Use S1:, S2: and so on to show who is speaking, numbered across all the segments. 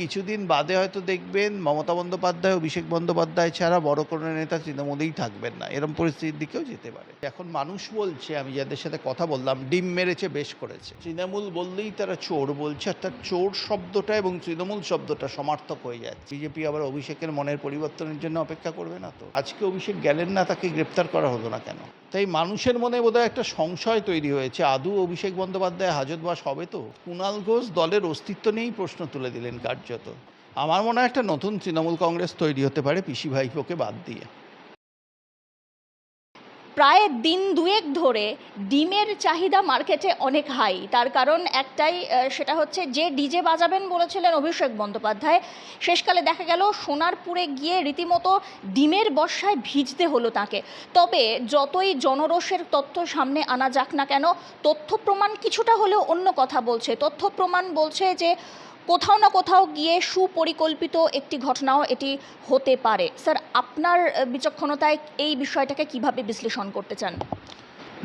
S1: কিছুদিন বাদে হয়তো দেখবেন মমতা বন্দ্যোপাধ্যায়, অভিষেক বন্দ্যোপাধ্যায় ছাড়া বড় কোনো নেতা তৃণমূলেই থাকবেন না, এরকম পরিস্থিতির দিকেও যেতে পারে। এখন মানুষ বলছে, আমি যাদের সাথে কথা বললাম, ডিম মেরেছে বেশ করেছে। তৃণমূল বললেই তারা চোর বলছে, অর্থাৎ চোর শব্দটা এবং তৃণমূল শব্দটা সমার্থক হয়ে যাচ্ছে। বিজেপি আবার অভিষেকের মনের পরিবর্তনের জন্য অপেক্ষা করবে না তো? আজকে অভিষেক গেলেন না, তাকে গ্রেপ্তার করা হলো না কেন? তাই মানুষের মনে বোধহয় একটা সংশয় তৈরি হয়েছে, আদৌ অভিষেক বন্দ্যোপাধ্যায় হাজতবাস হবে তো? কুণাল ঘোষ দলের অস্তিত্ব নিয়েই প্রশ্ন তুলে দিলেন কার্যত। আমার মনে হয় একটা নতুন তৃণমূল কংগ্রেস তৈরি হতে পারে পিসি ভাইপোকে বাদ দিয়ে।
S2: প্রায় দিন দুয়েক ধরে ডিমের চাহিদা মার্কেটে অনেক হাই। তার কারণ একটাই, সেটা হচ্ছে যে ডিজে বাজাবেন বলেছিলেন অভিষেক বন্দ্যোপাধ্যায়, শেষকালে দেখা গেল সোনারপুরে গিয়ে রীতিমতো ডিমের বর্ষায় ভিজতে হলো তাকে। তবে যতই জনরোষের তথ্য সামনে আনা যাক না কেন, তথ্য প্রমাণ কিছুটা হলেও অন্য কথা বলছে। তথ্য প্রমাণ বলছে যে কোথাও না কোথাও গিয়ে সুপরিকল্পিত একটি ঘটনাও এটি হতে পারে। স্যার, আপনার বিচক্ষণতায় এই বিষয়টাকে কিভাবে বিশ্লেষণ করতে চান?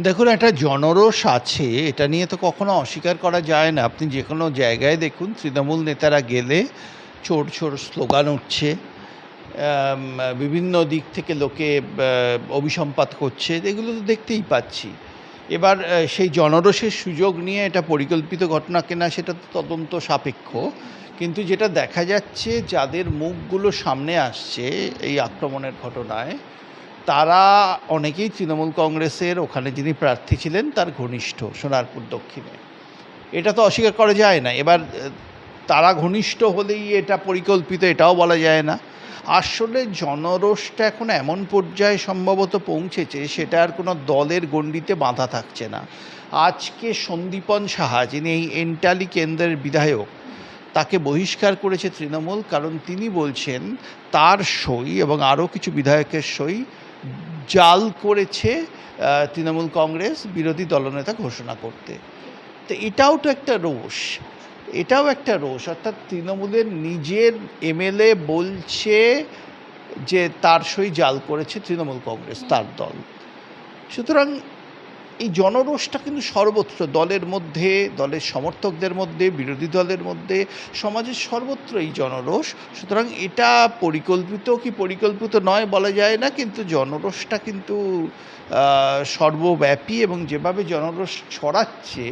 S1: দেখুন, একটা জনরোষ আছে, এটা নিয়ে তো কখনো অস্বীকার করা যায় না। আপনি যে কোনো জায়গায় দেখুন, তৃণমূল নেতারা গেলে চোর চোর স্লোগান উঠছে, বিভিন্ন দিক থেকে লোকে অভিসম্পাত করছে, এগুলো তো দেখতেই পাচ্ছি। এবার সেই জনরোষের সুযোগ নিয়ে এটা পরিকল্পিত ঘটনা কিনা সেটা তো তদন্ত সাপেক্ষ। কিন্তু যেটা দেখা যাচ্ছে, যাদের মুখগুলো সামনে আসছে এই আক্রমণের ঘটনায়, তারা অনেকেই তৃণমূল কংগ্রেসের ওখানে যিনি প্রার্থী ছিলেন তার ঘনিষ্ঠ, সোনারপুর দক্ষিণে। এটা তো অস্বীকার করা যায় না। এবার তারা ঘনিষ্ঠ হলেই এটা পরিকল্পিত, এটাও বলা যায় না। আসলে জনরোষটা এখন এমন পর্যায়ে সম্ভবত পৌঁছেছে, সেটা আর কোনো দলের গণ্ডিতে বাঁধা থাকছে না। আজকে সন্দীপন সাহা, যিনি এই এন্টালি কেন্দ্রের বিধায়ক, তাকে বহিষ্কার করেছে তৃণমূল, কারণ তিনি বলছেন তার সই এবং আরও কিছু বিধায়কের সই জাল করেছে তৃণমূল কংগ্রেস বিরোধী দলনেতা ঘোষণা করতে। তো এটাও তো একটা রোষ, অর্থাৎ তৃণমূলের নিজের এমএলএ বলছে যে তার সই জাল করেছে তৃণমূল কংগ্রেস, তার দল। সুতরাং এই জনরোষটা কিন্তু সর্বত্র, দলের মধ্যে, দলের সমর্থকদের মধ্যে, বিরোধী দলের মধ্যে, সমাজের সর্বত্র এই জনরোষ। সুতরাং এটা পরিকল্পিত কি পরিকল্পিত নয় বলা যায় না, কিন্তু জনরোষটা কিন্তু সর্বব্যাপী, এবং যেভাবে জনরোষ ছড়াচ্ছে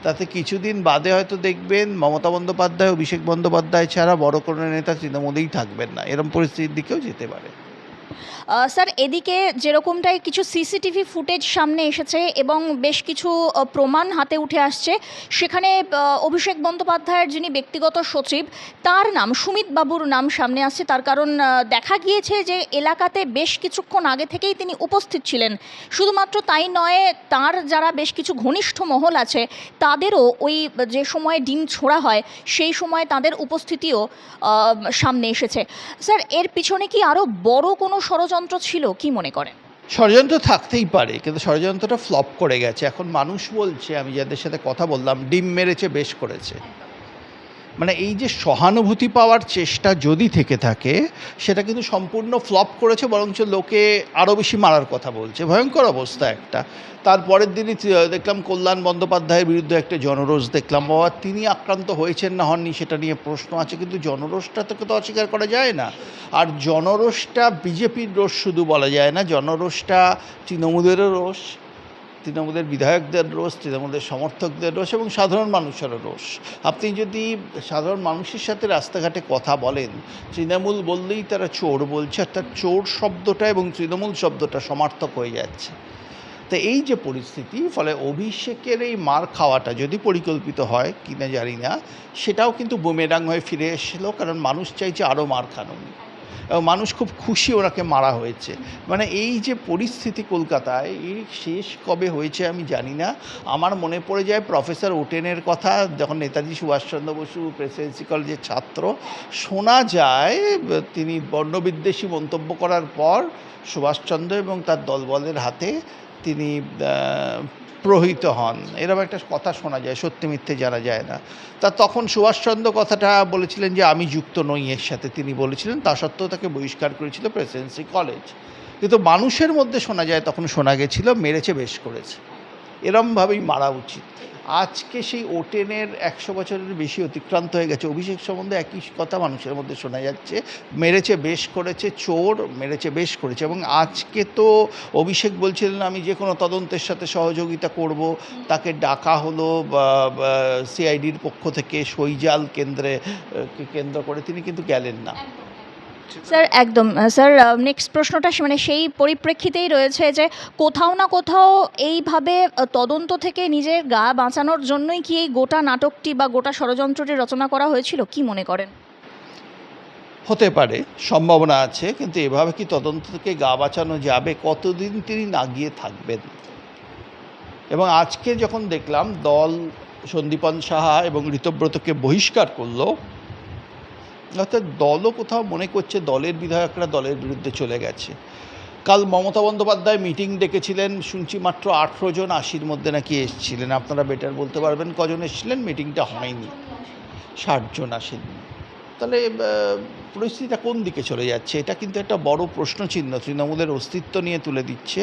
S1: তাতে কিছুদিন বাদে হয়তো দেখবেন মমতা বন্দ্যোপাধ্যায়, অভিষেক বন্দ্যোপাধ্যায় ছাড়া বড় কোনো নেতা তৃণমূলেই থাকবেন না, এরকম পরিস্থিতির দিকেও যেতে পারে।
S2: স্যার, এদিকে যেরকমটাই কিছু সিসিটিভি ফুটেজ সামনে এসেছে এবং বেশ কিছু প্রমাণ হাতে উঠে আসছে, সেখানে অভিষেক বন্দ্যোপাধ্যায়ের যিনি ব্যক্তিগত সচিব, তার নাম, সুমিত বাবুর নাম সামনে আসছে। তার কারণ দেখা গিয়েছে যে এলাকাতে বেশ কিছুক্ষণ আগে থেকেই তিনি উপস্থিত ছিলেন। শুধুমাত্র তাই নয়, তার যারা বেশ কিছু ঘনিষ্ঠ মহল আছে তাদেরও ওই যে সময় ডিম ছোড়া হয় সেই সময় তাদের উপস্থিতিও সামনে এসেছে। স্যার, এর পিছনে কি আরও বড় কোনো ষড়যন্ত্র ছিল, কি মনে করেন?
S1: ষড়যন্ত্র থাকতেই পারে, কিন্তু ষড়যন্ত্রটা ফ্লপ করে গেছে। এখন মানুষ বলছে, আমি যাদের সাথে কথা বললাম, ডিম মেরেছে বেশ করেছে। মানে এই যে সহানুভূতি পাওয়ার চেষ্টা যদি থেকে থাকে, সেটা কিন্তু সম্পূর্ণ ফ্লপ করেছে, বরঞ্চ লোকে আরও বেশি মারার কথা বলছে। ভয়ঙ্কর অবস্থা একটা। তারপরের দিনই দেখলাম কল্যাণ বন্দ্যোপাধ্যায়ের বিরুদ্ধে একটা জনরোষ দেখলাম, বাবা তিনি আক্রান্ত হয়েছেন না হননি সেটা নিয়ে প্রশ্ন আছে, কিন্তু জনরোষটা থেকে তো অস্বীকার করা যায় না। আর জনরোষটা বিজেপির রোষ শুধু বলা যায় না, জনরোষটা তৃণমূলেরও রোষ, তৃণমূলের বিধায়কদের রোষ, তৃণমূলের সমর্থকদের রোষ, এবং সাধারণ মানুষেরও রোষ। আপনি যদি সাধারণ মানুষের সাথে রাস্তাঘাটে কথা বলেন, তৃণমূল বললেই তারা চোর বলছে, অর্থাৎ চোর শব্দটা এবং তৃণমূল শব্দটা সমার্থক হয়ে যাচ্ছে। তো এই যে পরিস্থিতি, ফলে অভিষেকের এই মার খাওয়াটা যদি পরিকল্পিত হয় কিনা জানি না, সেটাও কিন্তু বুমেরাং হয়ে ফিরে এসেছিলো, কারণ মানুষ চাইছে আরও মার খানুন, এবং মানুষ খুব খুশি ওনাকে মারা হয়েছে। মানে এই যে পরিস্থিতি কলকাতায়, এই শেষ কবে হয়েছে আমি জানি না। আমার মনে পড়ে যায় প্রফেসর ওটেনের কথা, যখন নেতাজি সুভাষচন্দ্র বসু প্রেসিডেন্সি কলেজের ছাত্র। শোনা যায় তিনি বর্ণবিদ্বেষী মন্তব্য করার পর সুভাষচন্দ্র এবং তার দলবলের হাতে তিনি প্রহৃত হন, এরকম একটা কথা শোনা যায়, সত্যি মিথ্যে জানা যায় না। তা তখন সুভাষচন্দ্র কথাটা বলেছিলেন যে আমি যুক্ত নই এর সাথে, তিনি বলেছিলেন, তা সত্ত্বেও তাকে বহিষ্কার করেছিল প্রেসিডেন্সি কলেজ। কিন্তু মানুষের মধ্যে শোনা যায়, তখন শোনা গেছিল মেরেছে বেশ করেছে, এরমভাবেই মারা উচিত। আজকে সেই ওটেনের 100 বছরের বেশি অতিক্রান্ত হয়ে গেছে। অভিষেক সম্বন্ধে একই কথা মানুষের মধ্যে শোনা যাচ্ছে, মেরেছে বেশ করেছে, চোর মেরেছে বেশ করেছে। এবং আজকে তো অভিষেক বলছিলেন আমি যে কোনো তদন্তের সাথে সহযোগিতা করব, তাকে ডাকা হলো বা সিআইডির পক্ষ থেকে সইজাল কেন্দ্র করে, তিনি কিন্তু গেলেন না।
S2: স্যার একদম স্যার নেক্সট প্রশ্নটা মানে সেই পরিপ্রেক্ষিতেই রয়েছে যে কোথাও না কোথাও এইভাবে তদন্ত থেকে নিজের গা বাঁচানোর জন্যই কি এই গোটা নাটকটি বা গোটা ষড়যন্ত্রটি রচনা করা হয়েছিল, কি মনে করেন?
S1: হতে পারে, সম্ভাবনা আছে, কিন্তু এভাবে কি তদন্ত থেকে গা বাঁচানো যাবে? কতদিন তিনি না গিয়ে থাকবেন? এবং আজকে যখন দেখলাম দল সন্দীপন সাহা এবং ঋতব্রতকে বহিষ্কার করলো, অর্থাৎ দলও কোথাও মনে করছে দলের বিধায়করা দলের বিরুদ্ধে চলে গেছে। কাল মমতা বন্দ্যোপাধ্যায় মিটিং ডেকেছিলেন, শুনছি মাত্র 18 জন, 80-র মধ্যে নাকি এসেছিলেন। আপনারা বেটার বলতে পারবেন কজন এসেছিলেন, মিটিংটা হয়নি, 60 জন আসেননি। তাহলে পরিস্থিতিটা কোন দিকে চলে যাচ্ছে? এটা কিন্তু একটা বড় প্রশ্নচিহ্ন তৃণমূলের অস্তিত্ব নিয়ে তুলে দিচ্ছে।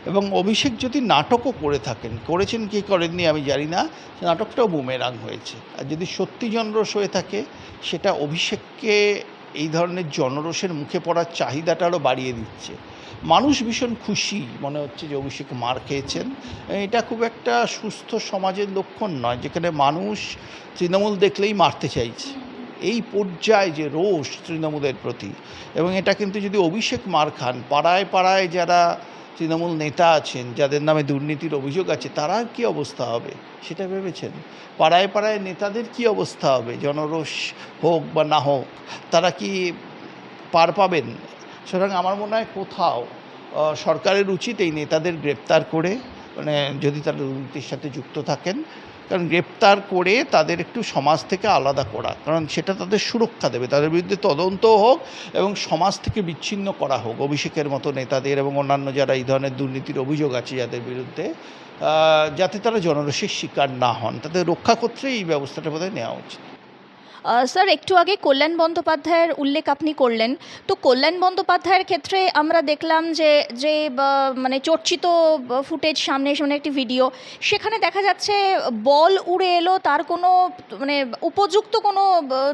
S1: এবং অভিষেক যদি নাটকও করে থাকেন, করেছেন কি করেননি আমি জানি না, নাটকটাও বুমেরাং হয়েছে। আর যদি সত্যি জনরোষ হয়ে থাকে, সেটা অভিষেককে এই ধরনের জনরোষের মুখে পড়ার চাহিদাটা আরও বাড়িয়ে দিচ্ছে। মানুষ ভীষণ খুশি মনে হচ্ছে যে অভিষেক মার খেয়েছেন। এটা খুব একটা সুস্থ সমাজের লক্ষণ নয়, যেখানে মানুষ তৃণমূল দেখলেই মারতে চাইছে। এই পর্যায়ে যে রোষ তৃণমূলের প্রতি, এবং এটা কিন্তু যদি অভিষেক মার খান, পাড়ায় পাড়ায় যারা তৃণমূল নেতা আছেন, যাদের নামে দুর্নীতির অভিযোগ আছে, তারা কী অবস্থা হবে সেটা ভেবেছেন? পাড়ায় পাড়ায় নেতাদের কী অবস্থা হবে? জনরোষ হোক বা না হোক, তারা কি পার পাবেন? সুতরাং আমার মনে হয় কোথাও সরকারের উচিত এই নেতাদের গ্রেপ্তার করে, মানে যদি তারা দুর্নীতির সাথে যুক্ত থাকেন, কারণ গ্রেপ্তার করে তাদের একটু সমাজ থেকে আলাদা করা, কারণ সেটা তাদের সুরক্ষা দেবে। তাদের বিরুদ্ধে তদন্ত হোক এবং সমাজ থেকে বিচ্ছিন্ন করা হোক অভিষেকের মতো নেতাদের এবং অন্যান্য যারা এই ধরনের দুর্নীতির অভিযোগ আছে যাদের বিরুদ্ধে, যাতে তারা জনরোষের শিকার না হন। তাদের রক্ষা করতে এই ব্যবস্থাটা বোধহয় নেওয়া উচিত।
S2: স্যার একটু আগে কল্যাণ বন্দ্যোপাধ্যায়ের উল্লেখ আপনি করলেন, তো কল্যাণ বন্দ্যোপাধ্যায়ের ক্ষেত্রে আমরা দেখলাম যে যে মানে চর্চিত ফুটেজ সামনে এসে, মানে একটি ভিডিও, সেখানে দেখা যাচ্ছে বল উড়ে এলো, তার কোনো মানে উপযুক্ত কোনো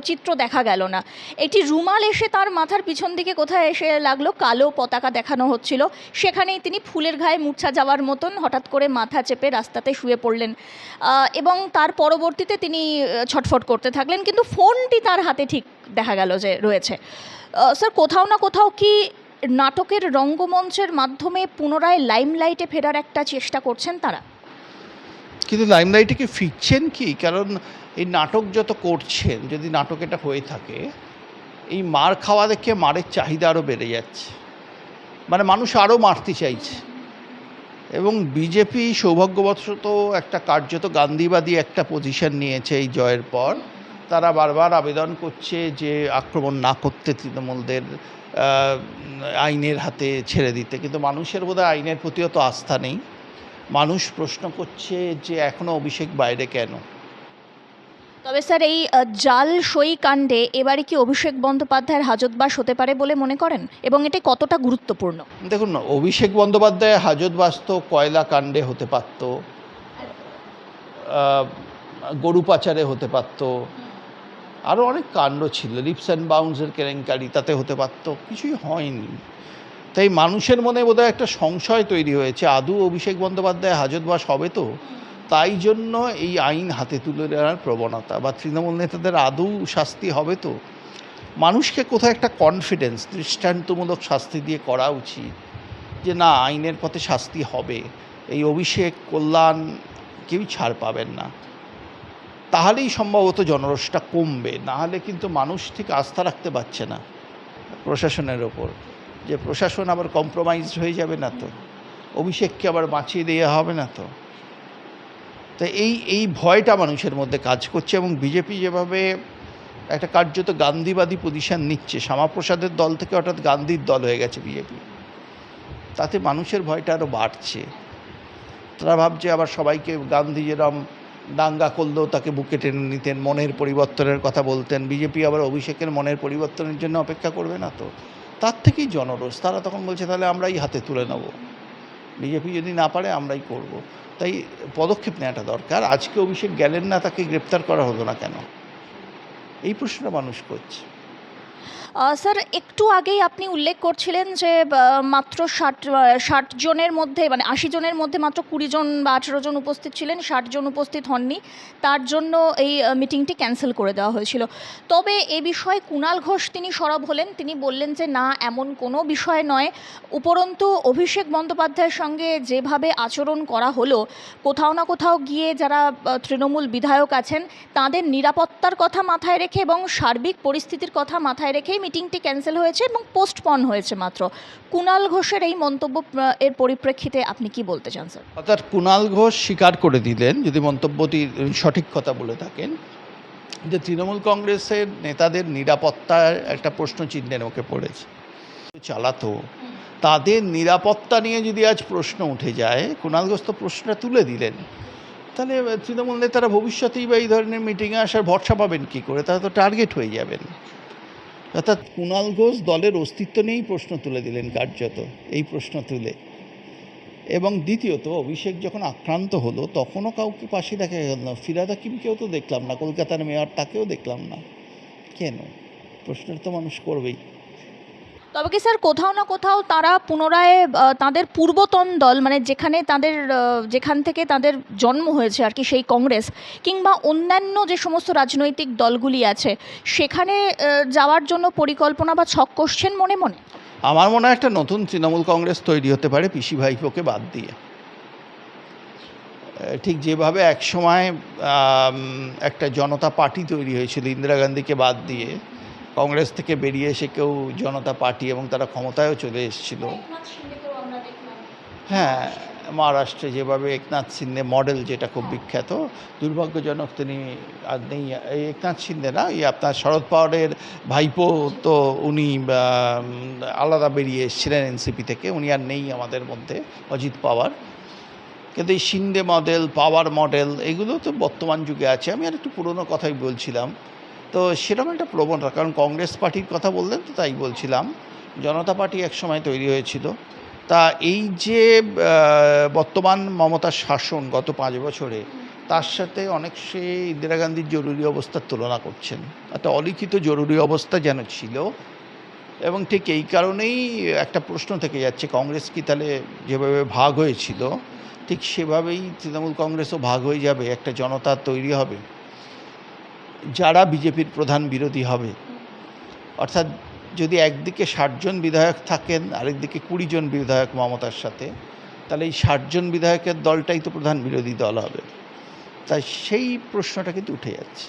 S2: চিত্র দেখা গেল না। একটি রুমাল এসে তার মাথার পিছন দিকে কোথায় এসে লাগলো, কালো পতাকা দেখানো হচ্ছিল, সেখানেই তিনি ফুলের ঘায়ে মূর্ছা যাওয়ার মতন হঠাৎ করে মাথা চেপে রাস্তাতে শুয়ে পড়লেন, এবং তার পরবর্তীতে তিনি ছটফট করতে থাকলেন, কিন্তু ফোনটি তার হাতে ঠিক দেখা গেল যে রয়েছে। স্যার কোথাও না কোথাও কি নাটকের রঙ্গমঞ্চের মাধ্যমে পুনরায় লাইমলাইটে ফেরার একটা চেষ্টা করছেন তারা?
S1: কিন্তু লাইমলাইটে কি ফিরছেন কি? কারণ এই নাটক যত করছেন, যদি নাটক এটা হয়ে থাকে, এই মার খাওয়া দেখে মারের চাহিদা আরও বেড়ে যাচ্ছে, মানে মানুষ আরও মারতে চাইছে। এবং বিজেপি সৌভাগ্যবশত একটা কার্যত গান্ধীবাদী একটা পজিশন নিয়েছে এই জয়ের পর। তারা বারবার আবেদন করছে যে আক্রমণ না করতে, তৃণমূলদের আইনের হাতে ছেড়ে দিতে, কিন্তু মানুষের বোধহয় আইনের প্রতি অত আস্থা নেই। মানুষ প্রশ্ন করছে যে এখনও অভিষেক বাইরে কেন?
S2: তবে স্যার এই জাল সই কাণ্ডে এবারে কি অভিষেক বন্দ্যোপাধ্যায়ের হাজতবাস হতে পারে বলে মনে করেন, এবং এটি কতটা গুরুত্বপূর্ণ?
S1: দেখুন, অভিষেক বন্দ্যোপাধ্যায় হাজতবাস তো কয়লা কাণ্ডে হতে পারত, গরু পাচারে হতে পারত, আরও অনেক কাণ্ড ছিল, লিপস অ্যান্ড বাউন্সের কেলেঙ্কারি, তাতে হতে পারত, কিছুই হয়নি। তাই মানুষের মনে বোধহয় একটা সংশয় তৈরি হয়েছে, আদৌ অভিষেক বন্দ্যোপাধ্যায় হাজতবাস হবে তো? তাই জন্য এই আইন হাতে তুলে নেওয়ার প্রবণতা, বা তৃণমূল নেতাদের আদৌ শাস্তি হবে তো? মানুষকে কোথাও একটা কনফিডেন্স, দৃষ্টান্তমূলক শাস্তি দিয়ে করা উচিত যে না, আইনের পথে শাস্তি হবে, এই অভিষেক কল্যাণ কেউই ছাড় পাবেন না। তাহলেই সম্ভবত জনরোষটা কমবে, না হলে কিন্তু মানুষ ঠিক আস্থা রাখতে পারছে না প্রশাসনের ওপর, যে প্রশাসন আবার কম্প্রোমাইজড হয়ে যাবে না তো, অভিষেককে আবার বাঁচিয়ে দেওয়া হবে না তো। তো এই ভয়টা মানুষের মধ্যে কাজ করছে। এবং বিজেপি যেভাবে একটা কার্যত গান্ধীবাদী পজিশন নিচ্ছে, শ্যামাপ্রসাদের দল থেকে হঠাৎ গান্ধীর দল হয়ে গেছে বিজেপি, তাতে মানুষের ভয়টা আরও বাড়ছে। তারা ভাবছে আবার সবাইকে গান্ধী যেরকম দাঙ্গা করলেও তাকে বুকে টেনে নিতেন, মনের পরিবর্তনের কথা বলতেন, বিজেপি আবার অভিষেকের মনের পরিবর্তনের জন্য অপেক্ষা করবে না তো? তার থেকেই জনরোষ। তারা তখন বলছে তাহলে আমরাই হাতে তুলে নেব, বিজেপি যদি না পারে আমরাই করব। তাই পদক্ষেপ নেওয়াটা দরকার। আজকে অভিষেক গেলেন না, তাকে গ্রেপ্তার করা হলো না কেন? এই প্রশ্নটা মানুষ করছে।
S2: স্যার একটু আগেই আপনি উল্লেখ করছিলেন যে মাত্র ৬০ জনের মধ্যে মানে ৮০ জনের মধ্যে মাত্র ২০ জন বা ১৮ জন উপস্থিত ছিলেন, ৬০ জন উপস্থিত হননি। তার জন্য এই মিটিংটি ক্যান্সেল করে দেওয়া হয়েছিল। তবে এ বিষয়ে কুণাল ঘোষ তিনি সরব হলেন। তিনি বললেন যে না, এমন কোনো বিষয় নয়। উপরন্তু অভিষেক বন্দ্যোপাধ্যায়ের সঙ্গে যেভাবে আচরণ করা হলো, কোথাও না কোথাও গিয়ে যারা তৃণমূল বিধায়ক আছেন তাদের নিরাপত্তার কথা মাথায় রেখে এবং সার্বিক পরিস্থিতির কথা মাথায় রেখেই মিটিংটি ক্যান্সেল হয়েছে এবং পোস্টপন হয়েছে মাত্র। কুণাল ঘোষের এই মন্তব্য এর পরিপ্রেক্ষিতে আপনি কি বলতে চান স্যার?
S1: অর্থাৎ কুণাল ঘোষ স্বীকার করে দিলেন, যদি মন্তব্যটি সঠিক কথা বলে থাকেন, যে তৃণমূল কংগ্রেসের নেতাদের নিরাপত্তার একটা প্রশ্ন চিহ্নের মুখে পড়েছে। চালাতো তাদের নিরাপত্তা নিয়ে যদি আজ প্রশ্ন উঠে যায়, কুণাল ঘোষ তো প্রশ্নটা তুলে দিলেন, তাহলে তৃণমূল নেতারা ভবিষ্যতেই বা এই ধরনের মিটিংয়ে আসার ভরসা পাবেন কী করে? তারা তো টার্গেট হয়ে যাবেন। অর্থাৎ কুণাল ঘোষ দলের অস্তিত্ব নিয়েই প্রশ্ন তুলে দিলেন কার্যত, এই প্রশ্ন তুলে। এবং দ্বিতীয়ত, অভিষেক যখন আক্রান্ত হলো তখনও কাউকে পাশে দেখা গেল না। ফিরহাদ হাকিমকেও তো দেখলাম না, কলকাতার মেয়র তাকেও দেখলাম না। কেন? প্রশ্নটা তো মানুষ করবেই।
S2: তবে কি স্যার কোথাও না কোথাও তারা পুনরায় তাদের পূর্বতন দল মানে যেখানে তাদের যেখান থেকে তাদের জন্ম হয়েছে আর কি, সেই কংগ্রেস কিংবা অন্যান্য যে সমস্ত রাজনৈতিক দলগুলি আছে সেখানে যাওয়ার জন্য পরিকল্পনা বা ছক কষছেন মনে মনে?
S1: আমার মনে হয় একটা নতুন তৃণমূল কংগ্রেস তৈরি হতে পারে পিসি ভাইপোকে বাদ দিয়ে। ঠিক যেভাবে একসময় একটা জনতা পার্টি তৈরি হয়েছিল ইন্দিরা গান্ধীকে বাদ দিয়ে, কংগ্রেস থেকে বেরিয়ে এসে কেউ জনতা পার্টি, এবং তারা ক্ষমতায়ও চলে এসেছিল। হ্যাঁ, মহারাষ্ট্রে যেভাবে একনাথ সিন্ধে মডেল, যেটা খুব বিখ্যাত, দুর্ভাগ্যজনক তিনি আর নেই। এই একনাথ সিন্ধে না, এই আপনার শরদ পাওয়ারের ভাইপো, তো উনি আলাদা বেরিয়ে এসেছিলেন এনসিপি থেকে, উনি আর নেই আমাদের মধ্যে, অজিত পাওয়ার। কিন্তু এই সিন্ধে মডেল, পাওয়ার মডেল, এগুলো তো বর্তমান যুগে আছে। আমি আর একটু পুরনো কথাই বলছিলাম। তো সেরকম একটা প্রবণতা, কারণ কংগ্রেস পার্টির কথা বললেন তো তাই বলছিলাম, জনতা পার্টি একসময় তৈরি হয়েছিল। তা এই যে বর্তমান মমতার শাসন গত ৫ বছরে, তার সাথে অনেক সে ইন্দিরা গান্ধীর জরুরি অবস্থার তুলনা করছেন। একটা অলিখিত জরুরি অবস্থা যেন ছিল, এবং ঠিক এই কারণেই একটা প্রশ্ন থেকে যাচ্ছে, কংগ্রেস কি তাহলে যেভাবে ভাগ হয়েছিল ঠিক সেভাবেই তৃণমূল কংগ্রেসও ভাগ হয়ে যাবে, একটা জনতা তৈরি হবে যারা বিজেপির প্রধান বিরোধী হবে। অর্থাৎ যদি একদিকে ৬০ জন বিধায়ক থাকেন, আরেকদিকে ২০ জন বিধায়ক মমতার সাথে, তাহলে এই ৬০ জন বিধায়কের দলটাই তো প্রধান বিরোধী দল হবে। তাই সেই প্রশ্নটা কিন্তু উঠে যাচ্ছে।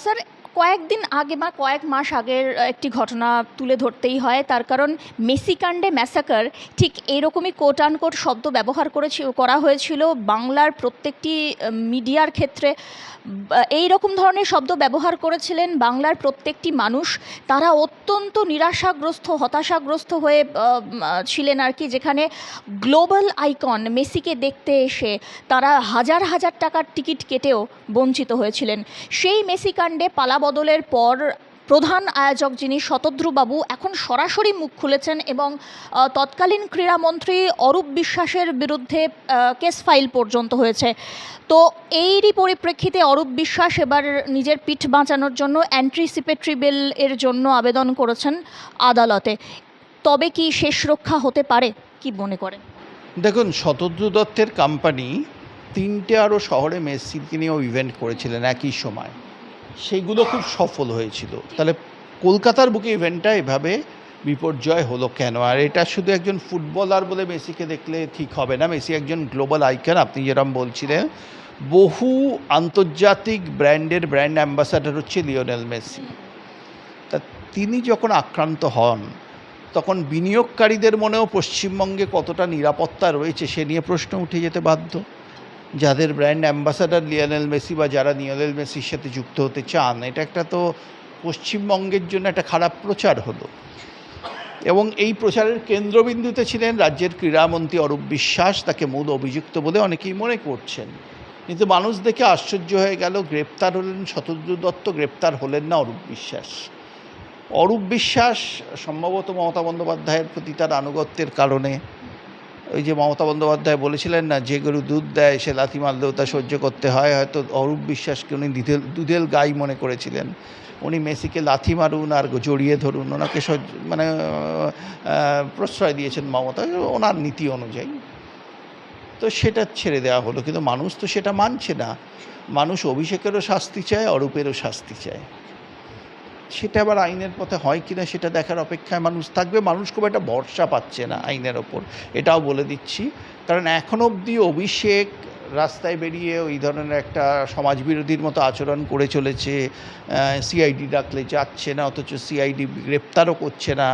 S2: স্যার কয়েকদিন আগে বা কয়েক মাস আগের একটি ঘটনা তুলে ধরতেই হয়, তার কারণ মেসিকাণ্ডে ম্যাসাকার, ঠিক এরকমই কোট আনকোট শব্দ ব্যবহার করা হয়েছিল বাংলার প্রত্যেকটি মিডিয়ার ক্ষেত্রে। এই রকম ধরনের শব্দ ব্যবহার করেছিলেন বাংলার প্রত্যেকটি মানুষ। তারা অত্যন্ত নিরাশাগ্রস্ত, হতাশাগ্রস্ত হয়ে ছিলেন আর কি, যেখানে গ্লোবাল আইকন মেসিকে দেখতে এসে তারা হাজার হাজার টাকার টিকিট কেটেও বঞ্চিত হয়েছিলেন। সেই মেসিকাণ্ডে পালাবদলের পর প্রধান আয়োজক যিনি শতদ্রুবাবু এখন সরাসরি মুখ খুলেছেন এবং তৎকালীন ক্রীড়ামন্ত্রী অরূপ বিশ্বাসের বিরুদ্ধে কেস ফাইল পর্যন্ত হয়েছে। তো এরই পরিপ্রেক্ষিতে অরূপ বিশ্বাস এবার নিজের পিঠ বাঁচানোর জন্য অ্যান্টিসিপেটরি বেল এর জন্য আবেদন করেছেন আদালতে। তবে কি শেষ রক্ষা হতে পারে, কি মনে করেন?
S1: দেখুন, শতদ্রু দত্তের কোম্পানি ৩টে আরও শহরে মেসিকে নিয়েও ইভেন্ট করেছিলেন একই সময়, সেইগুলো খুব সফল হয়েছিল। তাহলে কলকাতার বুকে ইভেন্টটা এভাবে বিপর্যয় হলো কেন? আর এটা শুধু একজন ফুটবলার বলে মেসিকে দেখলে ঠিক হবে না। মেসি একজন গ্লোবাল আইকন, আপনি যেরকম বলছিলেন। বহু আন্তর্জাতিক ব্র্যান্ডের ব্র্যান্ড অ্যাম্বাসাডার হচ্ছে লিওনেল মেসি। তা তিনি যখন আক্রান্ত হন, তখন বিনিয়োগকারীদের মনেও পশ্চিমবঙ্গে কতটা নিরাপত্তা রয়েছে সে নিয়ে প্রশ্ন উঠে যেতে বাধ্য। যাদের ব্র্যান্ড অ্যাম্বাসাডার লিওনেল মেসি বা যারা লিওনেল মেসির সাথে যুক্ত হতে চান, এটা একটা তো পশ্চিমবঙ্গের জন্য একটা খারাপ প্রচার হলো। এবং এই প্রচারের কেন্দ্রবিন্দুতে ছিলেন রাজ্যের ক্রীড়ামন্ত্রী অরূপ বিশ্বাস, তাকে মূল অভিযুক্ত বলে অনেকেই মনে করছেন। কিন্তু মানুষ দেখে আশ্চর্য হয়ে গেল, গ্রেপ্তার হলেন শতদ্রু দত্ত, গ্রেপ্তার হলেন না অরূপ বিশ্বাস। অরূপ বিশ্বাস সম্ভবত মমতা বন্দ্যোপাধ্যায়ের প্রতি তার আনুগত্যের কারণে ওই যে মমতা বন্দ্যোপাধ্যায় বলেছিলেন না, যে গরু দুধ দেয় সে লাথি মারলেও তা সহ্য করতে হয়, হয়তো অরূপ বিশ্বাসকে উনি দুধের গাই মনে করেছিলেন। উনি মেসিকে লাথি মারুন আর জড়িয়ে ধরুন, ওনাকে মানে প্রশ্রয় দিয়েছেন মমতা ওনার নীতি অনুযায়ী। তো সেটা ছেড়ে দেওয়া হলো, কিন্তু মানুষ তো সেটা মানছে না। মানুষ অভিষেকেরও শাস্তি চায়, অরূপেরও শাস্তি চায়। সেটা আবার আইনের পথে হয় কিনা সেটা দেখার অপেক্ষায় মানুষ থাকবে। মানুষ খুব একটা ভরসা পাচ্ছে না আইনের ওপর, এটাও বলে দিচ্ছি। কারণ এখন অবধি অভিষেক রাস্তায় বেরিয়ে ওই ধরনের একটা সমাজবিরোধীর মতো আচরণ করে চলেছে। সিআইডি ডাকলে যাচ্ছে না, অথচ সিআইডি গ্রেপ্তারও করছে না।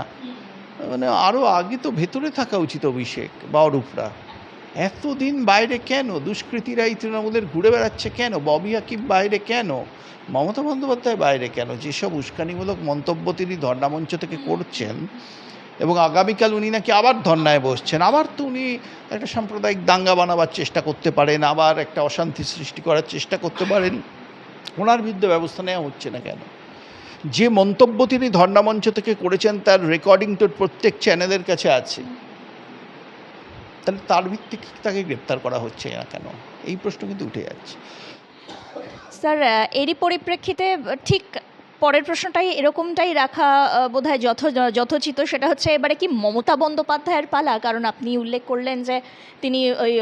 S1: মানে আরও আগে তো ভেতরে থাকা উচিত অভিষেক বা অরূপরা। এতদিন বাইরে কেন? দুষ্কৃতীরা এই তৃণমূলের ঘুরে বেড়াচ্ছে কেন? ববি হাকিম বাইরে কেন? মমতা বন্দ্যোপাধ্যায় বাইরে কেন? যেসব উস্কানিমূলক মন্তব্য তিনি ধর্নামঞ্চ থেকে করছেন, এবং আগামীকাল উনি নাকি আবার ধর্নায় বসছেন, আবার তো উনি একটা সাম্প্রদায়িক দাঙ্গা বানাবার চেষ্টা করতে পারেন, আবার একটা অশান্তি সৃষ্টি করার চেষ্টা করতে পারেন। ওনার বিরুদ্ধে ব্যবস্থা নেওয়া হচ্ছে না কেন? যে মন্তব্য তিনি ধর্নামঞ্চ থেকে করেছেন তার রেকর্ডিং তো প্রত্যেক চ্যানেলের কাছে আছে, তাহলে তার ভিত্তিতে তাকে গ্রেপ্তার করা হচ্ছে না কেন? এই প্রশ্ন কিন্তু উঠে যাচ্ছে।
S2: স্যার, এরই পরিপ্রেক্ষিতে ঠিক পরের প্রশ্নটাই এরকমটাই রাখা বোধহয় যথোচিত। সেটা হচ্ছে, এবারে কি মমতা বন্দ্যোপাধ্যায়ের পালা? কারণ আপনি উল্লেখ করলেন যে তিনি ওই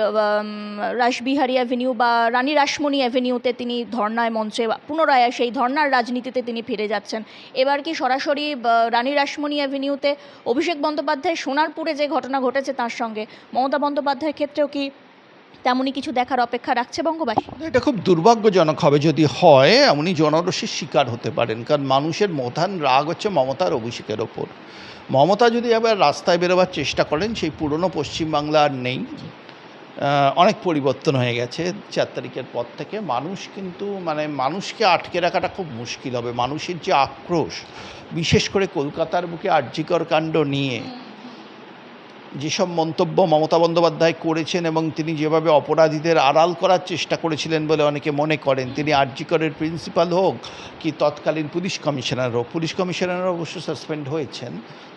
S2: রাসবিহারী অ্যাভিনিউ বা রানী রাসমণি অ্যাভিনিউতে তিনি ধর্নায় মঞ্চে পুনরায় সেই ধর্নার রাজনীতিতে তিনি ফিরে যাচ্ছেন। এবার কি সরাসরি রানী রাসমণি অ্যাভিনিউতে অভিষেক বন্দ্যোপাধ্যায় সোনারপুরে যে ঘটনা ঘটেছে তার সঙ্গে মমতা বন্দ্যোপাধ্যায়ের ক্ষেত্রেও কি তেমনই কিছু দেখার অপেক্ষা রাখছে বঙ্গবাসী?
S1: এটা খুব দুর্ভাগ্যজনক হবে যদি হয়, উনি জনরোষের শিকার হতে পারেন। কারণ মানুষের প্রধান রাগ হচ্ছে মমতার অভিষেকের ওপর। মমতা যদি আবার রাস্তায় বেরোবার চেষ্টা করেন, সেই পুরনো পশ্চিমবাংলা আর নেই, অনেক পরিবর্তন হয়ে গেছে 4 তারিখের পর থেকে। মানুষ কিন্তু মানে মানুষকে আটকে রাখাটা খুব মুশকিল হবে। মানুষের যে আক্রোশ, বিশেষ করে কলকাতার বুকে আরজিকর কাণ্ড নিয়ে যেসব মন্তব্য মমতা বন্দ্যোপাধ্যায় করেছেন, এবং তিনি যেভাবে অপরাধীদের আড়াল করার চেষ্টা করেছিলেন বলে অনেকে মনে করেন, তিনি আরজিকরের প্রিন্সিপাল হোক কি তৎকালীন পুলিশ কমিশনার হোক, পুলিশ কমিশনার অবশ্য সাসপেন্ড হয়েছেন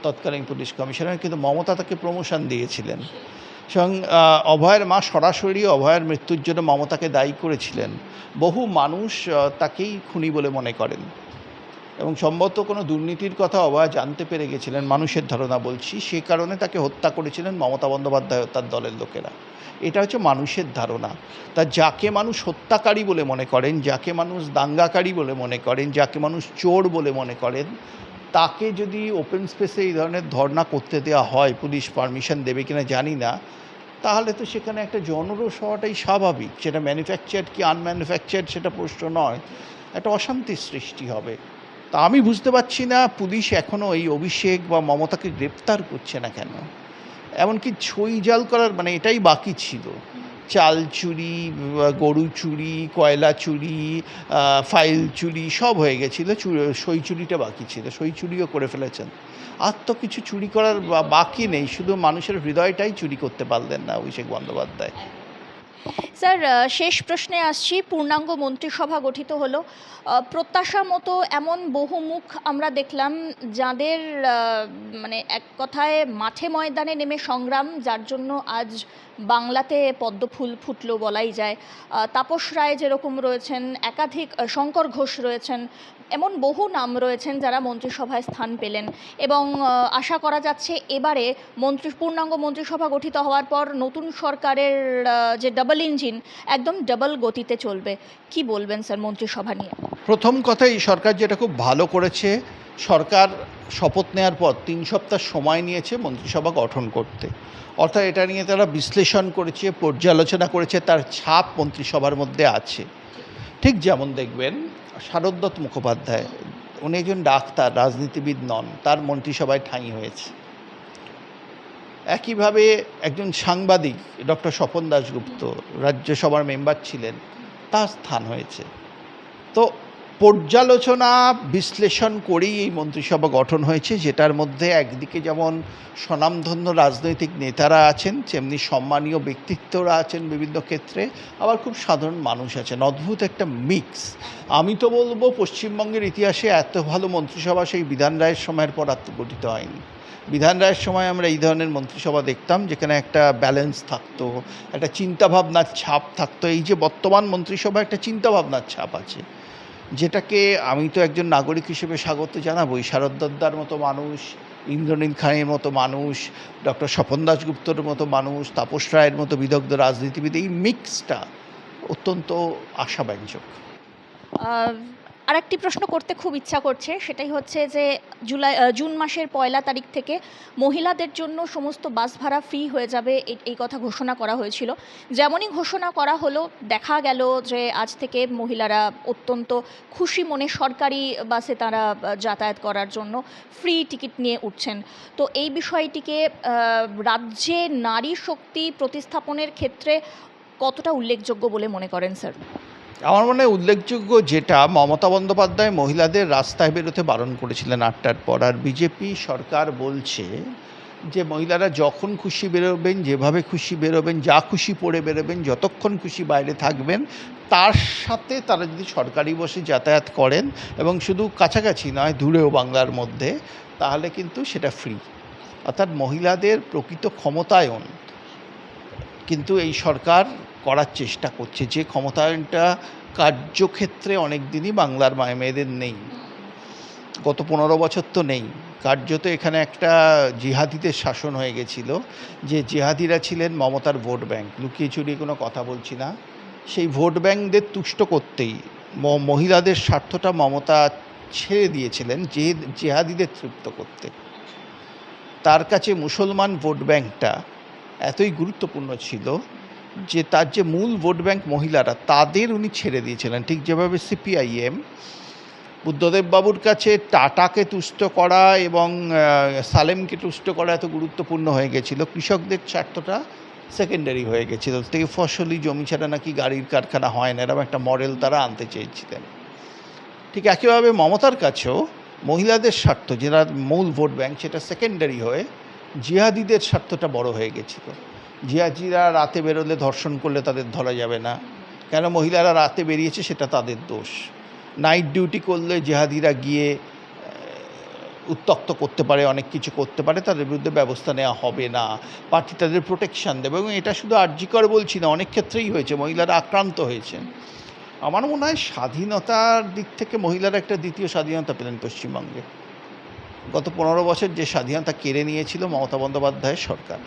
S1: তৎকালীন পুলিশ কমিশনার, কিন্তু মমতা তাকে প্রমোশন দিয়েছিলেন। এবং অভয়ের মা সরাসরি অভয়ের মৃত্যুর জন্য মমতাকে দায়ী করেছিলেন। বহু মানুষ তাকেই খুনি বলে মনে করেন, এবং সম্ভবত কোনো দুর্নীতির কথা অভয় জানতে পেরে গেছিলেন, মানুষের ধারণা বলছি, সে কারণে তাকে হত্যা করেছিলেন মমতা বন্দ্যোপাধ্যায় ও তার দলের লোকেরা। এটা হচ্ছে মানুষের ধারণা। তা যাকে মানুষ হত্যাকারী বলে মনে করেন, যাকে মানুষ দাঙ্গাকারী বলে মনে করেন, যাকে মানুষ চোর বলে মনে করেন, তাকে যদি ওপেন স্পেসে এই ধরনের ধর্না করতে দেওয়া হয়, পুলিশ পারমিশন দেবে কিনা জানি না, তাহলে তো সেখানে একটা জনরোষ হওয়াটাই স্বাভাবিক। সেটা ম্যানুফ্যাকচার্ড কি আনম্যানুফ্যাকচার্ড সেটা প্রশ্ন নয়, একটা অশান্তির সৃষ্টি হবে। তা আমি বুঝতে পারছি না পুলিশ এখনও এই অভিষেক বা মমতাকে গ্রেপ্তার করছে না কেন। এমনকি ছই জাল করার মানে এটাই বাকি ছিল। চাল চুরি, গরু চুরি, কয়লা চুরি, ফাইল চুরি সব হয়ে গেছিলো, সই চুরিটা বাকি ছিল, সই চুরিও করে ফেলেছেন। আর তো কিছু চুরি করার বাকি নেই, শুধু মানুষের হৃদয়টাই চুরি করতে পারলেন না অভিষেক বন্দ্যোপাধ্যায়।
S2: স্যার, শেষ প্রশ্নে আসছি। পূর্ণাঙ্গ মন্ত্রিসভা গঠিত হলো, প্রত্যাশা মতো এমন বহু মুখ আমরা দেখলাম যাদের মানে এক কথায় মাঠে ময়দানে নেমে সংগ্রাম, যার জন্য আজ বাংলাতে পদ্মফুল ফুটলো বলাই যায়। তাপস রায় যেরকম রয়েছেন, একাধিক শঙ্কর ঘোষ রয়েছেন, এমন বহু নাম রয়েছেন যারা মন্ত্রিসভায় স্থান পেলেন, এবং আশা করা যাচ্ছে এবারে পূর্ণাঙ্গ মন্ত্রিসভা গঠিত হওয়ার পর নতুন সরকারের যে ডাবল ইঞ্জিন একদম ডাবল গতিতে চলবে। কি বলবেন স্যার মন্ত্রিসভা নিয়ে?
S1: প্রথম কথা, এই সরকার যেটা খুব ভালো করেছে, সরকার শপথ নেওয়ার পর 3 সপ্তাহ সময় নিয়েছে মন্ত্রিসভা গঠন করতে। অর্থাৎ এটা নিয়ে তারা বিশ্লেষণ করেছে, পর্যালোচনা করেছে, তার ছাপ মন্ত্রিসভার মধ্যে আছে। ঠিক যেমন দেখবেন শারদত্ত মুখোপাধ্যায়, উনি একজন ডাক্তার, রাজনীতিবিদ নন, তার মন্ত্রিসভায় ঠাঁই হয়েছে। একইভাবে একজন সাংবাদিক ডক্টর স্বপন দাশগুপ্ত রাজ্যসভার মেম্বার ছিলেন, তার স্থান হয়েছে। তো পর্যালোচনা বিশ্লেষণ করেই এই মন্ত্রিসভা গঠন হয়েছে, যেটার মধ্যে একদিকে যেমন স্বনামধন্য রাজনৈতিক নেতারা আছেন, তেমনি সম্মানীয় ব্যক্তিত্বরা আছেন বিভিন্ন ক্ষেত্রে, আবার খুব সাধারণ মানুষ আছেন। অদ্ভুত একটা মিক্স। আমি তো বলবো পশ্চিমবঙ্গের ইতিহাসে এত ভালো মন্ত্রিসভা সেই বিধান রায়ের সময়ের পর আর গঠিত হয়নি। বিধান রায়ের সময় আমরা এই ধরনের মন্ত্রিসভা দেখতাম, যেখানে একটা ব্যালেন্স থাকতো, একটা চিন্তাভাবনার ছাপ থাকতো। এই যে বর্তমান মন্ত্রিসভা, একটা চিন্তাভাবনার ছাপ আছে, যেটাকে আমি তো একজন নাগরিক হিসেবে স্বাগত জানাবই। শারদ দত্তার মতো মানুষ, ইন্দ্রনীল খানের মতো মানুষ, ডক্টর স্বপন দাশগুপ্তর মতো মানুষ, তাপস রায়ের মতো বিদগ্ধ রাজনীতিবিদ, এই মিক্সটা অত্যন্ত আশাব্যঞ্জক।
S2: আরেকটি প্রশ্ন করতে খুব ইচ্ছা করছে, সেটাই হচ্ছে যে জুন মাসের 1 তারিখ থেকে মহিলাদের জন্য সমস্ত বাস ভাড়া ফ্রি হয়ে যাবে, এই কথা ঘোষণা করা হয়েছিল। যেমনই ঘোষণা করা হলো, দেখা গেল যে আজ থেকে মহিলারা অত্যন্ত খুশি মনে সরকারি বাসে তারা যাতায়াত করার জন্য ফ্রি টিকিট নিয়ে উঠছেন। তো এই বিষয়টিকে রাজ্যে নারী শক্তি প্রতিস্থাপনের ক্ষেত্রে কতটা উল্লেখযোগ্য বলে মনে করেন স্যার?
S1: আমার মনে হয় উল্লেখযোগ্য যেটা, মমতা বন্দ্যোপাধ্যায় মহিলাদের রাস্তায় বেরোতে বারণ করেছিলেন 8টার পর, আর বিজেপি সরকার বলছে যে মহিলারা যখন খুশি বেরোবেন, যেভাবে খুশি বেরোবেন, যা খুশি পরে বেরোবেন, যতক্ষণ খুশি বাইরে থাকবেন, তার সাথে তারা যদি সরকারি বসে যাতায়াত করেন এবং শুধু কাছাকাছি নয়, দূরেও বাংলার মধ্যে, তাহলে কিন্তু সেটা ফ্রি। অর্থাৎ মহিলাদের প্রকৃত ক্ষমতায়ন কিন্তু এই সরকার করার চেষ্টা করছে, যে ক্ষমতায়নটা কার্যক্ষেত্রে অনেক দিনই বাংলার মায়ে মেয়েদের নেই। গত 15 বছর তো নেই। কার্যত এখানে একটা জিহাদিদের শাসন হয়ে গেছিল, যে জিহাদিরা ছিলেন মমতার ভোট ব্যাংক। লুকিয়ে চুরিয়ে কোনো কথা বলছি না। সেই ভোট ব্যাংকদের তুষ্ট করতেই মহিলাদের স্বার্থটা মমতা ছেড়ে দিয়েছিলেন যে জিহাদিদের তৃপ্ত করতে। তার কাছে মুসলমান ভোট ব্যাংকটা এতই গুরুত্বপূর্ণ ছিল যে তার যে মূল ভোট ব্যাংক মহিলারা, তাদের উনি ছেড়ে দিয়েছিলেন। ঠিক যেভাবে সিপিআইএম বুদ্ধদেব বাবুর কাছে টাটাকে তুষ্ট করা এবং সালেমকে তুষ্ট করা এত গুরুত্বপূর্ণ হয়ে গেছিল, কৃষকদের স্বার্থটা সেকেন্ডারি হয়ে গেছিল। থেকে ফসলি জমি ছাড়া নাকি গাড়ির কারখানা হয় না, এরকম একটা মডেল তারা আনতে চেয়েছিলেন। ঠিক একইভাবে মমতার কাছেও মহিলাদের স্বার্থ, যেটা মূল ভোট ব্যাংক, সেটা সেকেন্ডারি হয়ে জিহাদিদের স্বার্থটা বড় হয়ে গেছিল। জিহাদিরা রাতে বেরোলে, ধর্ষণ করলে তাদের ধরা যাবে না, কেন মহিলারা রাতে বেরিয়েছে সেটা তাদের দোষ। নাইট ডিউটি করলে জিহাদিরা গিয়ে উত্তক্ত করতে পারে, অনেক কিছু করতে পারে, তাদের বিরুদ্ধে ব্যবস্থা নেওয়া হবে না, পার্টি তাদের প্রোটেকশান দেবে। এবং এটা শুধু আরজিকর বলছি না, অনেক ক্ষেত্রেই হয়েছে, মহিলারা আক্রান্ত হয়েছেন। আমার মনে হয় স্বাধীনতার দিক থেকে মহিলারা একটা দ্বিতীয় স্বাধীনতা পেলেন পশ্চিমবঙ্গে। গত 15 বছর যে স্বাধীনতা কেড়ে নিয়েছিল মমতা বন্দ্যোপাধ্যায়ের সরকার।